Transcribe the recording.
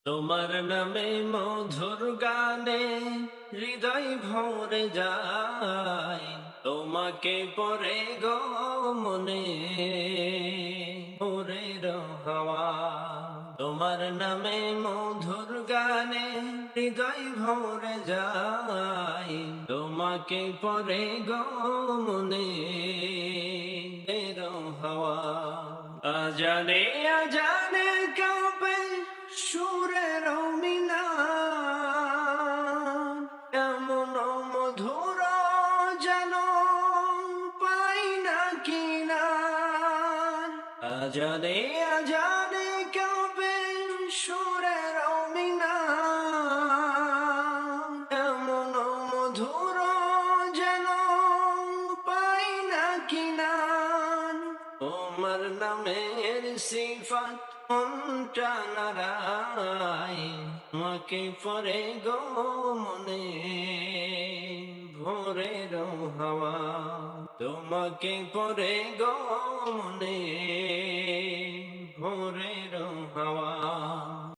তোমার নামে মধুর গানে হৃদয় ভরে যায়, তোমাকে পরে গো মনে ভোরের হাওয়া। তোমার নামে মধুর গানে হৃদয় ভরে যায়, তোমাকে পরে গো মনে ভোরের হাওয়া। আজানে আজানে কাঁপে সুরের মিনার, এমন মধুর যেন পাই না কিনার। আজানে আজানে কাঁপে সুরের মিনার, এমন মধুর যেন পাই না কিনার। তোমার নামের সিফাত মনটা নারায়, তোমাকে পরে গো মনে ভোরের হাওয়া। তোমাকে পরে গো মনে ভোরের হাওয়া।